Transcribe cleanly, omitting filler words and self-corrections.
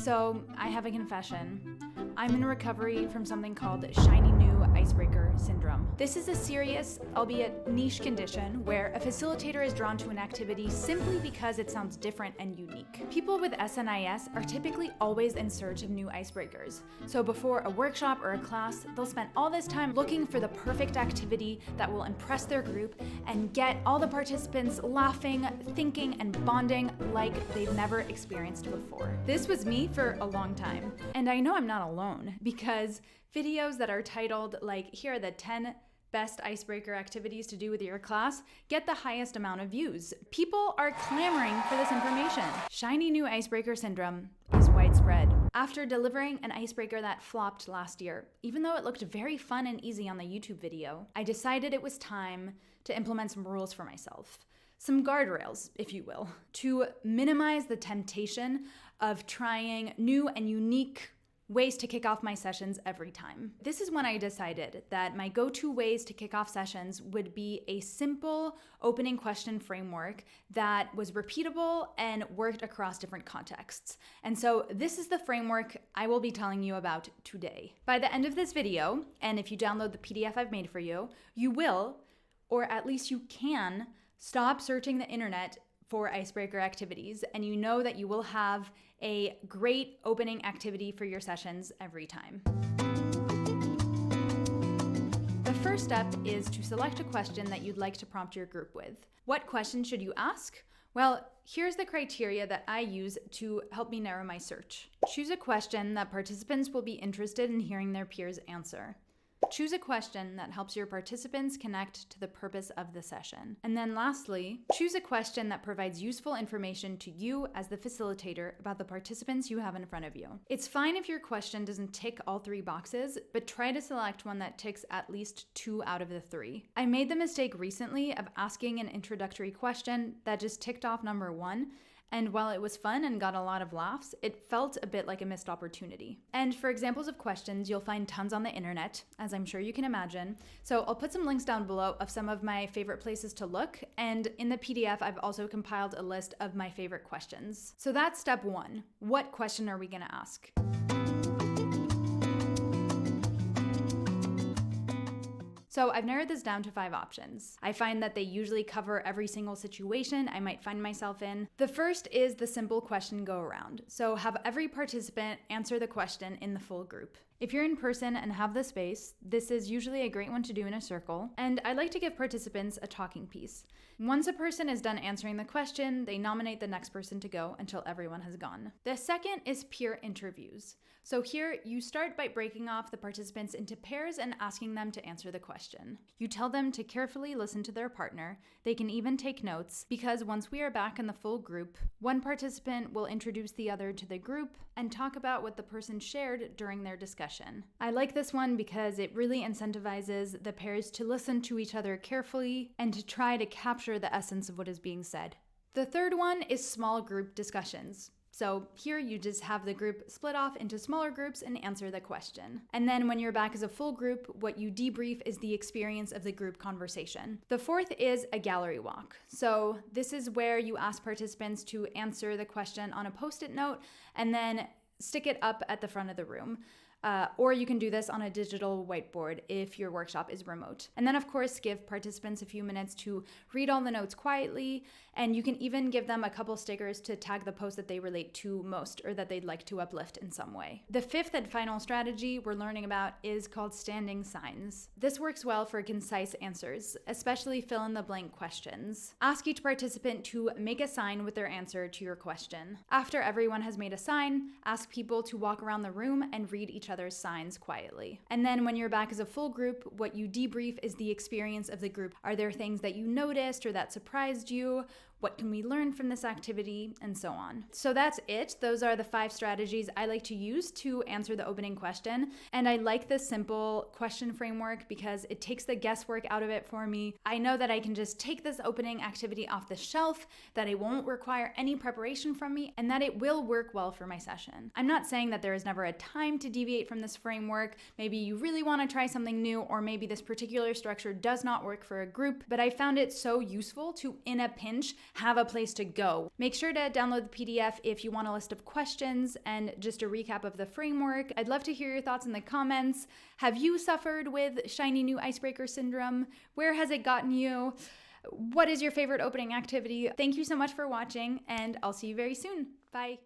So I have a confession. I'm in recovery from something called shiny new icebreaker syndrome. This is a serious, albeit niche condition where a facilitator is drawn to an activity simply because it sounds different and unique. People with SNIS are typically always in search of new icebreakers. So before a workshop or a class, they'll spend all this time looking for the perfect activity that will impress their group and get all the participants laughing, thinking, and bonding like they've never experienced before. This was me for a long time. And I know I'm not alone, because videos that are titled like, here are the 10 best icebreaker activities to do with your class get the highest amount of views. People are clamoring for this information. Shiny new icebreaker syndrome is widespread. After delivering an icebreaker that flopped last year, even though it looked very fun and easy on the YouTube video, I decided it was time to implement some rules for myself. Some guardrails, if you will, to minimize the temptation of trying new and unique ways to kick off my sessions every time. This is when I decided that my go-to ways to kick off sessions would be a simple opening question framework that was repeatable and worked across different contexts. And so this is the framework I will be telling you about today. By the end of this video, and if you download the PDF I've made for you, you will, or at least you can, stop searching the internet for icebreaker activities, and you know that you will have a great opening activity for your sessions every time. The first step is to select a question that you'd like to prompt your group with. What question should you ask? Well, here's the criteria that I use to help me narrow my search. Choose a question that participants will be interested in hearing their peers answer. Choose a question that helps your participants connect to the purpose of the session. And then lastly, choose a question that provides useful information to you as the facilitator about the participants you have in front of you. It's fine if your question doesn't tick all 3 boxes, but try to select one that ticks at least 2 out of the 3. I made the mistake recently of asking an introductory question that just ticked off number 1. And while it was fun and got a lot of laughs, it felt a bit like a missed opportunity. And for examples of questions, you'll find tons on the internet, as I'm sure you can imagine. So I'll put some links down below of some of my favorite places to look. And in the PDF, I've also compiled a list of my favorite questions. So that's step 1. What question are we gonna ask? So I've narrowed this down to 5 options. I find that they usually cover every single situation I might find myself in. The first is the simple question go around. So have every participant answer the question in the full group. If you're in person and have the space, this is usually a great one to do in a circle, and I like to give participants a talking piece. Once a person is done answering the question, they nominate the next person to go until everyone has gone. The second is peer interviews. So here, you start by breaking off the participants into pairs and asking them to answer the question. You tell them to carefully listen to their partner. They can even take notes, because once we are back in the full group, one participant will introduce the other to the group and talk about what the person shared during their discussion. I like this one because it really incentivizes the pairs to listen to each other carefully and to try to capture the essence of what is being said. The third one is small group discussions. So here you just have the group split off into smaller groups and answer the question. And then when you're back as a full group, what you debrief is the experience of the group conversation. The fourth is a gallery walk. So this is where you ask participants to answer the question on a post-it note and then stick it up at the front of the room. Or you can do this on a digital whiteboard if your workshop is remote. And then of course, give participants a few minutes to read all the notes quietly, and you can even give them a couple stickers to tag the post that they relate to most or that they'd like to uplift in some way. The fifth and final strategy we're learning about is called standing signs. This works well for concise answers, especially fill-in-the-blank questions. Ask each participant to make a sign with their answer to your question. After everyone has made a sign, ask people to walk around the room and read each other's signs quietly. And then when you're back as a full group, what you debrief is the experience of the group. Are there things that you noticed or that surprised you? What can we learn from this activity? And so on. So that's it. Those are the 5 strategies I like to use to answer the opening question. And I like this simple question framework because it takes the guesswork out of it for me. I know that I can just take this opening activity off the shelf, that it won't require any preparation from me, and that it will work well for my session. I'm not saying that there is never a time to deviate from this framework. Maybe you really want to try something new, or maybe this particular structure does not work for a group, but I found it so useful to, in a pinch, have a place to go. Make sure to download the PDF if you want a list of questions and just a recap of the framework. I'd love to hear your thoughts in the comments. Have you suffered with shiny new icebreaker syndrome? Where has it gotten you? What is your favorite opening activity? Thank you so much for watching, and I'll see you very soon. Bye.